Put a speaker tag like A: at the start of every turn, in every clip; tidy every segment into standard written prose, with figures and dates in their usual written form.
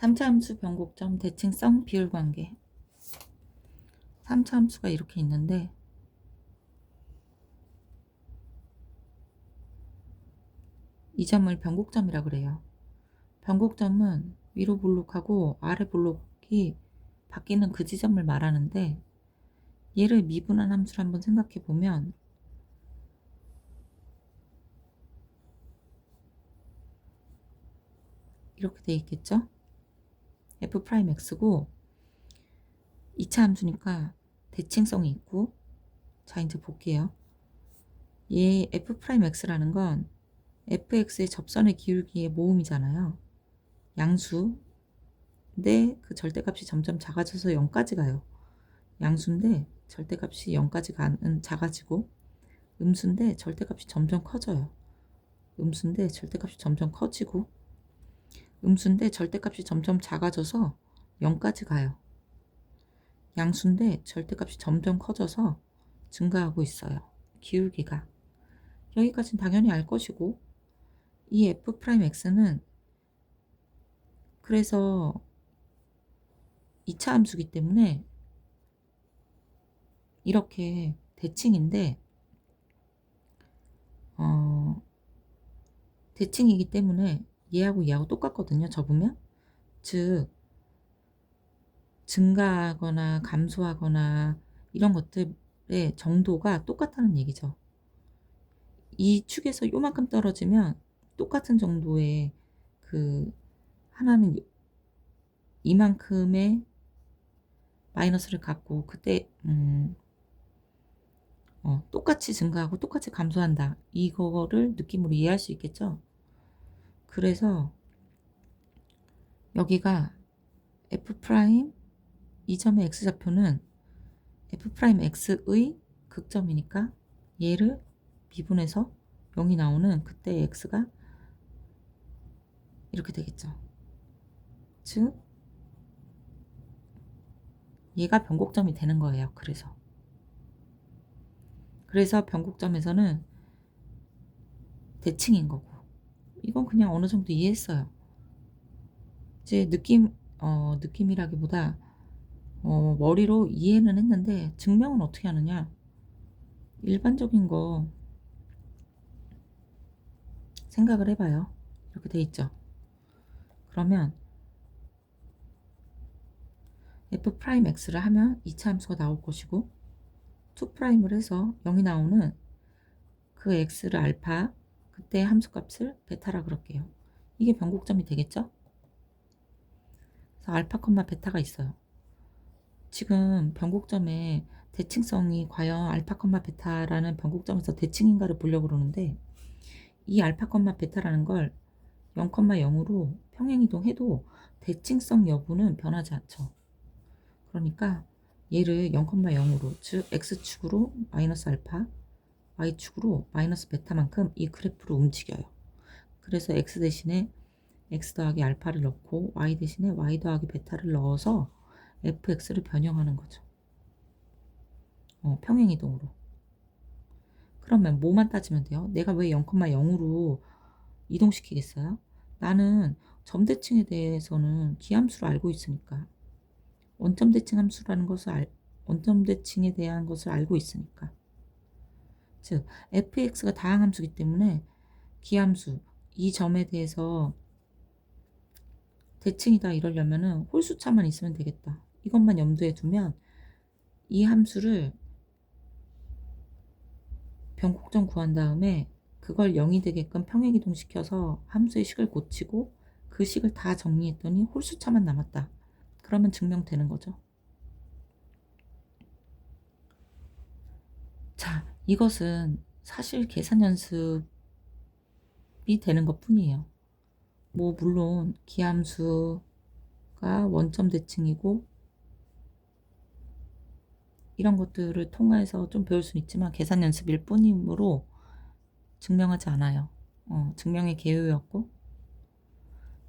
A: 3차 함수 변곡점 대칭성 비율 관계. 3차 함수가 이렇게 있는데 이 점을 변곡점이라 그래요. 변곡점은 위로 볼록하고 아래 볼록이 바뀌는 그 지점을 말하는데 얘를 미분한 함수를 한번 생각해 보면 이렇게 돼 있겠죠? f'x고 2차 함수니까 대칭성이 있고, 자 이제 볼게요. 얘 f'x라는 건 fx의 접선의 기울기의 모음이잖아요. 양수인데 그 절대값이 점점 작아져서 0까지 가요. 양수인데 절대값이 0까지 가는 작아지고, 음수인데 절대값이 점점 커져요. 음수인데 절대값이 점점 커지고, 음수인데 절대값이 점점 작아져서 0까지 가요. 양수인데 절대값이 점점 커져서 증가하고 있어요. 기울기가. 여기까지는 당연히 알 것이고, 이 f'x는 그래서 2차 함수기 때문에 이렇게 대칭인데 대칭이기 때문에 얘하고 똑같거든요. 접으면. 즉 증가하거나 감소하거나 이런 것들의 정도가 똑같다는 얘기죠. 이 축에서 요만큼 떨어지면 똑같은 정도의 그 하나는 이만큼의 마이너스를 갖고 그때 똑같이 증가하고 똑같이 감소한다. 이거를 느낌으로 이해할 수 있겠죠? 그래서 여기가 f' 이 점의 x좌표는 f'x의 극점이니까 얘를 미분해서 0이 나오는 그때 x가 이렇게 되겠죠. 즉 얘가 변곡점이 되는 거예요. 그래서 변곡점에서는 대칭인 거고, 이건 그냥 어느 정도 이해했어요. 이제 느낌이라기보다 머리로 이해는 했는데 증명은 어떻게 하느냐. 일반적인 거 생각을 해봐요. 이렇게 돼 있죠. 그러면 f'x를 하면 2차 함수가 나올 것이고, 2'을 해서 0이 나오는 그 x를 알파, 그때 함수값을 베타라 그럴게요. 이게 변곡점이 되겠죠? 그래서 알파, 베타가 있어요. 지금 변곡점의 대칭성이 과연 알파, 베타라는 변곡점에서 대칭인가를 보려고 그러는데, 이 알파, 베타라는 걸 0, 0으로 평행이동해도 대칭성 여부는 변하지 않죠. 그러니까 얘를 0, 0으로, 즉 x축으로 마이너스 알파, y축으로 마이너스 베타만큼 이 그래프로 움직여요. 그래서 x 대신에 x 더하기 알파를 넣고 y 대신에 y 더하기 베타를 넣어서 fx를 변형하는 거죠. 평행이동으로. 그러면 뭐만 따지면 돼요? 내가 왜 0, 0으로 이동시키겠어요? 나는 점대칭에 대해서는 기함수를 알고 있으니까. 원점대칭에 대한 것을 알고 있으니까. 즉 fx가 다항함수이기 때문에 기함수 이 점에 대해서 대칭이다 이러려면은 홀수차만 있으면 되겠다. 이것만 염두에 두면 이 함수를 변곡점 구한 다음에 그걸 0이 되게끔 평행이동시켜서 함수의 식을 고치고 그 식을 다 정리했더니 홀수차만 남았다. 그러면 증명되는 거죠. 자, 이것은 사실 계산 연습이 되는 것 뿐이에요. 뭐 물론 기함수가 원점 대칭이고 이런 것들을 통해서 좀 배울 수는 있지만 계산 연습일 뿐이므로 증명하지 않아요. 증명의 개요였고,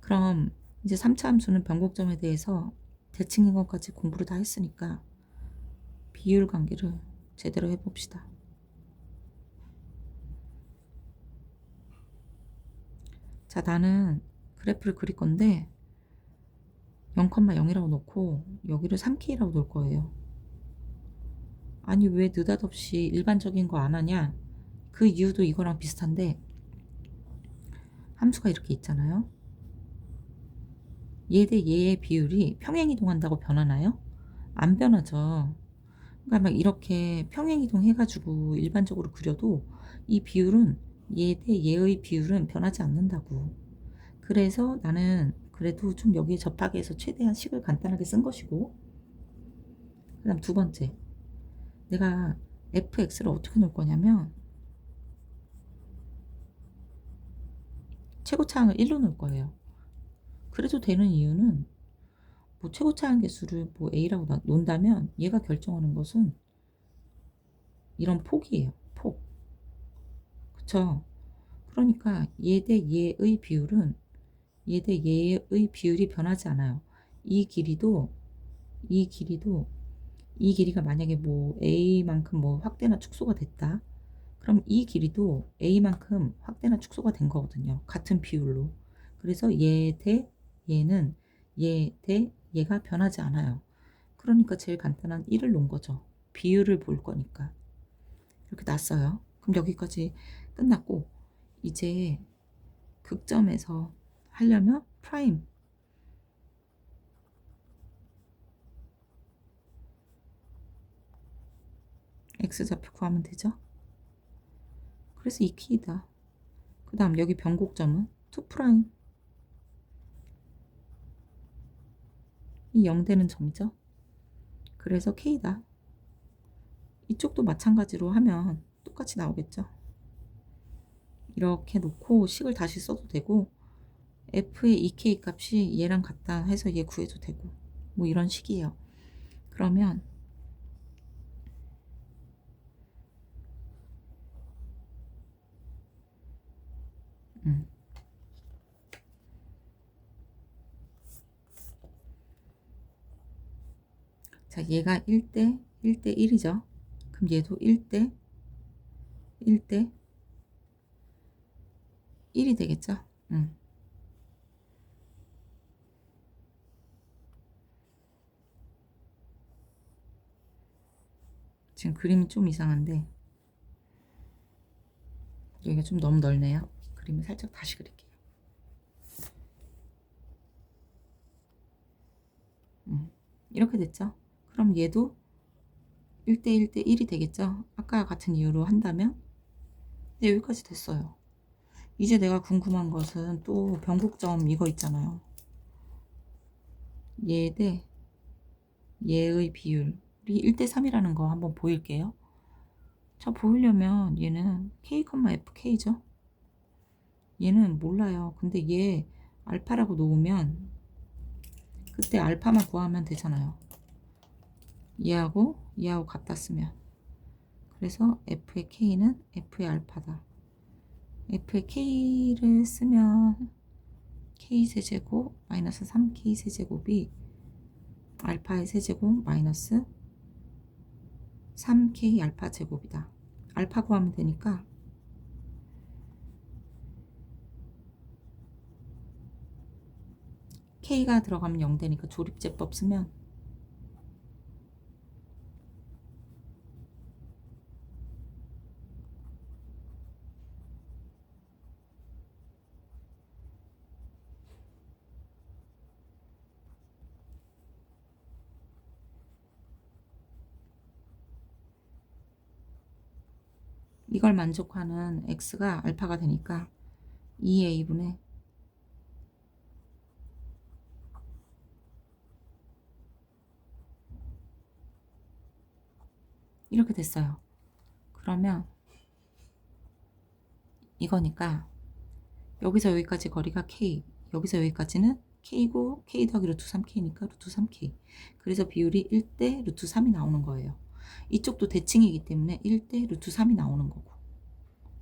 A: 그럼 이제 3차 함수는 변곡점에 대해서 대칭인 것까지 공부를 다 했으니까 비율 관계를 제대로 해봅시다. 자, 나는 그래프를 그릴 건데 0,0이라고 놓고 여기를 3K라고 놓을 거예요. 아니 왜 느닷없이 일반적인 거 안 하냐? 그 이유도 이거랑 비슷한데 함수가 이렇게 있잖아요. 얘 대 얘의 비율이 평행이동한다고 변하나요? 안 변하죠. 그러니까 막 이렇게 평행이동 해가지고 일반적으로 그려도 이 비율은 얘 대 얘의 비율은 변하지 않는다고. 그래서 나는 그래도 좀 여기에 접하게 해서 최대한 식을 간단하게 쓴 것이고, 그 다음 두 번째, 내가 fx를 어떻게 놓을 거냐면 최고차항을 1로 놓을 거예요. 그래도 되는 이유는 뭐 최고차항 개수를 뭐 a라고 놓는다면 얘가 결정하는 것은 이런 폭이에요. 폭. 그쵸? 그러니까 얘 대 얘의 비율은 얘 대 얘의 비율이 변하지 않아요. 이 길이도 이 길이도 이 길이가 만약에 뭐 a만큼 뭐 확대나 축소가 됐다. 그럼 이 길이도 a만큼 확대나 축소가 된 거거든요. 같은 비율로. 그래서 얘 대 얘는 얘 대 얘가 변하지 않아요. 그러니까 제일 간단한 1을 놓은 거죠. 비율을 볼 거니까. 이렇게 놨어요. 그럼 여기까지 끝났고 이제 극점에서 하려면 프라임 x좌표 구하면 되죠. 그래서 이 키이다. 그 다음 여기 변곡점은 2 프라임 이 0 되는 점이죠. 그래서 k다. 이쪽도 마찬가지로 하면 똑같이 나오겠죠. 이렇게 놓고 식을 다시 써도 되고 f의 2k 값이 얘랑 같다 해서 얘 구해도 되고 뭐 이런 식이에요. 그러면 자 얘가 1대 1대 1이죠. 그럼 얘도 1대 1대 1이 되겠죠. 지금 그림이 좀 이상한데 여기가 좀 너무 넓네요. 그림을 살짝 다시 그릴게요. 이렇게 됐죠. 그럼 얘도 1대 1대 1이 되겠죠. 아까 같은 이유로 한다면 네, 여기까지 됐어요. 이제 내가 궁금한 것은 또 변곡점 이거 있잖아요. 얘 대 얘의 비율이 1대 3이라는 거 한번 보일게요. 자, 보이려면 얘는 k, fk죠. 얘는 몰라요. 근데 얘 알파라고 놓으면 그때 알파만 구하면 되잖아요. 얘하고 같다 쓰면. 그래서 f의 k는 f의 알파다. f의 k를 쓰면 k 세제곱 마이너스 3k 세제곱이 알파의 세제곱 마이너스 3k 알파 제곱이다. 알파 구하면 되니까 k가 들어가면 0 되니까 조립제법 쓰면 이걸 만족하는 x가 알파가 되니까 2a분의 이렇게 됐어요. 그러면 이거니까 여기서 여기까지 거리가 k, 여기서 여기까지는 k고 k 더하기 루트 3k니까 루트 3k. 그래서 비율이 1대 루트 3이 나오는 거예요. 이쪽도 대칭이기 때문에 1대 루트 3이 나오는 거고.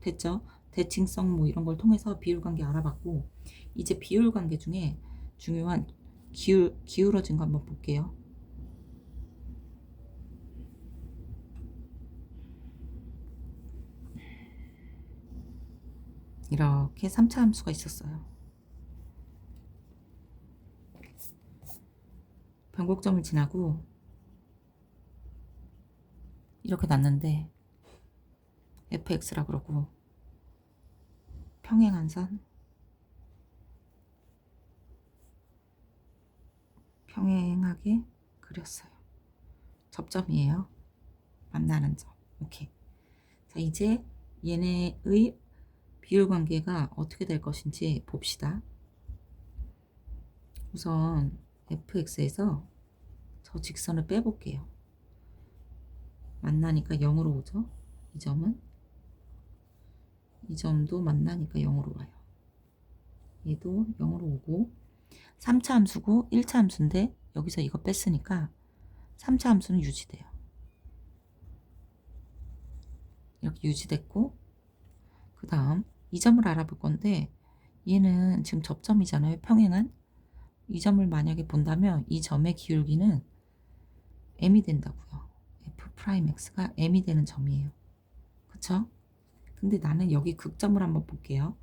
A: 됐죠? 대칭성 뭐 이런 걸 통해서 비율 관계 알아봤고 이제 비율 관계 중에 중요한 기울어진 거 한번 볼게요. 이렇게 3차 함수가 있었어요. 변곡점을 지나고 이렇게 났는데 fx라 그러고 평행한선 평행하게 그렸어요. 접점이에요. 만나는 점. 오케이. 자, 이제 얘네의 비율 관계가 어떻게 될 것인지 봅시다. 우선 fx에서 저 직선을 빼볼게요. 만나니까 0으로 오죠. 이 점은 이 점도 만나니까 0으로 와요. 얘도 0으로 오고 3차 함수고 1차 함수인데 여기서 이거 뺐으니까 3차 함수는 유지돼요. 이렇게 유지됐고 그 다음 이 점을 알아볼 건데 얘는 지금 접점이잖아요. 평행한 이 점을 만약에 본다면 이 점의 기울기는 m이 된다고요. f'x가 m이 되는 점이에요. 그쵸? 근데 나는 여기 극점을 한번 볼게요.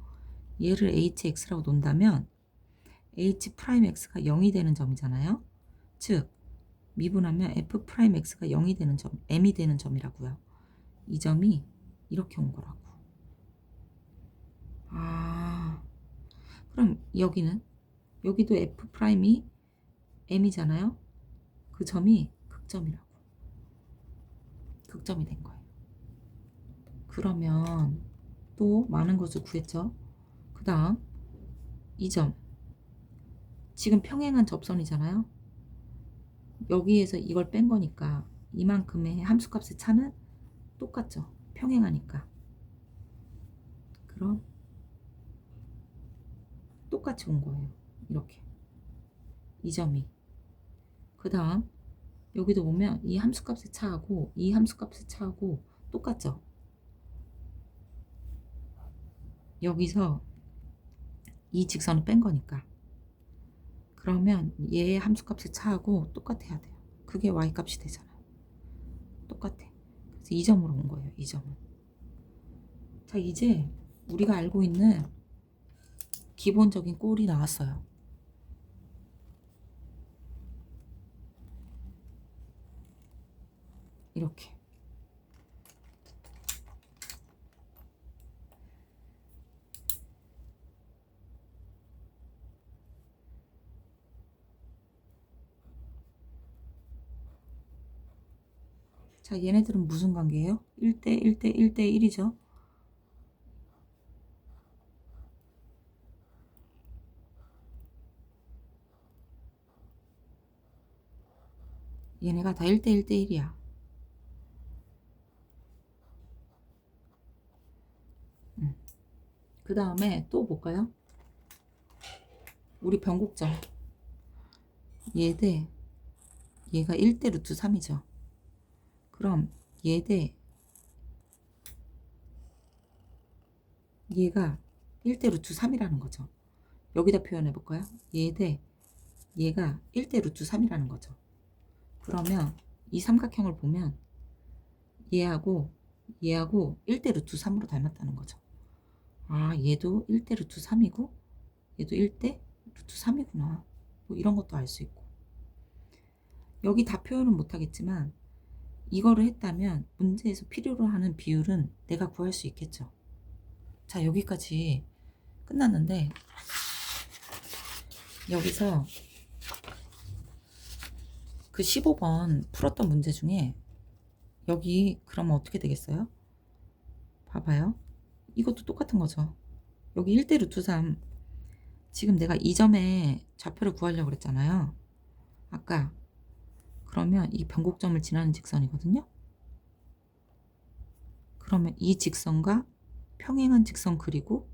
A: 얘를 hx라고 놓는다면 h'x가 0이 되는 점이잖아요. 즉 미분하면 f'x가 0이 되는 점, m이 되는 점이라고요. 이 점이 이렇게 온 거라고. 아, 그럼 여기도 f'이 m이잖아요. 그 점이 극점이라고. 극점이 된 거예요. 그러면 또 많은 것을 구했죠. 그 다음 이 점 지금 평행한 접선이잖아요. 여기에서 이걸 뺀 거니까 이만큼의 함수값의 차는 똑같죠. 평행하니까. 그럼 똑같이 온 거예요. 이렇게 이 점이. 그 다음 여기도 보면 이 함수값의 차하고 이 함수값의 차하고 똑같죠. 여기서 이 직선을 뺀 거니까. 그러면 얘의 함수값의 차하고 똑같아야 돼요. 그게 y값이 되잖아요. 똑같아. 그래서 이 점으로 온 거예요. 이 점은. 자, 이제 우리가 알고 있는 기본적인 꼴이 나왔어요. 이렇게. 자, 얘네들은 무슨 관계예요? 1대 1대 1대 1이죠. 얘네가 다 1대 1대 1이야. 그 다음에 또 볼까요? 우리 변곡점. 얘 얘가 1대 루트 3이죠. 그럼 얘가 1대 루트 3이라는 거죠. 여기다 표현해 볼까요? 얘가 1대 루트 3이라는 거죠. 그러면 이 삼각형을 보면 얘하고 1대 루트 3으로 닮았다는 거죠. 아, 얘도 1대 루트 3이고 얘도 1대 루트 3이구나. 뭐 이런 것도 알 수 있고. 여기 다 표현은 못하겠지만 이거를 했다면 문제에서 필요로 하는 비율은 내가 구할 수 있겠죠. 자, 여기까지 끝났는데 여기서 그 15번 풀었던 문제 중에 여기 그러면 어떻게 되겠어요? 봐봐요. 이것도 똑같은 거죠. 여기 1대 루트 3 지금 내가 이 점에 좌표를 구하려고 그랬잖아요. 아까. 그러면 이 변곡점을 지나는 직선이거든요. 그러면 이 직선과 평행한 직선 그리고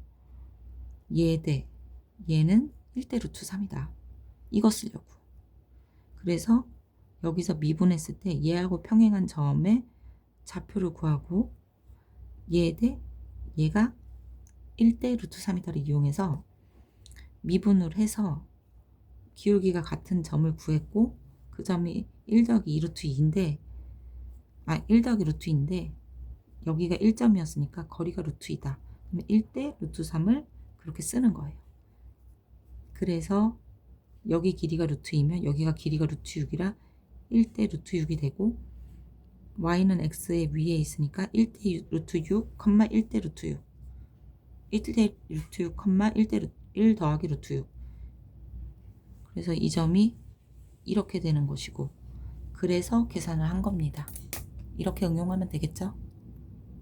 A: 얘는 1대 루트 3이다. 이거 쓰려고. 그래서 여기서 미분했을 때 얘하고 평행한 점의 좌표를 구하고 얘가 1대 루트 3이다를 이용해서 미분을 해서 기울기가 같은 점을 구했고 그 점이 1 더하기 2 루트 2인데 1 더하기 루트 2인데 여기가 1점이었으니까 거리가 루트 2다. 그러면 1대 루트 3을 그렇게 쓰는 거예요. 그래서 여기 길이가 루트 2면 여기가 길이가 루트 6이라 1대 루트 6이 되고, y는 x의 위에 있으니까 1대 루트 6, 1대 루트 6, 1대 루트 6, 1 더하기 루트 6. 그래서 이 점이 이렇게 되는 것이고, 그래서 계산을 한 겁니다. 이렇게 응용하면 되겠죠?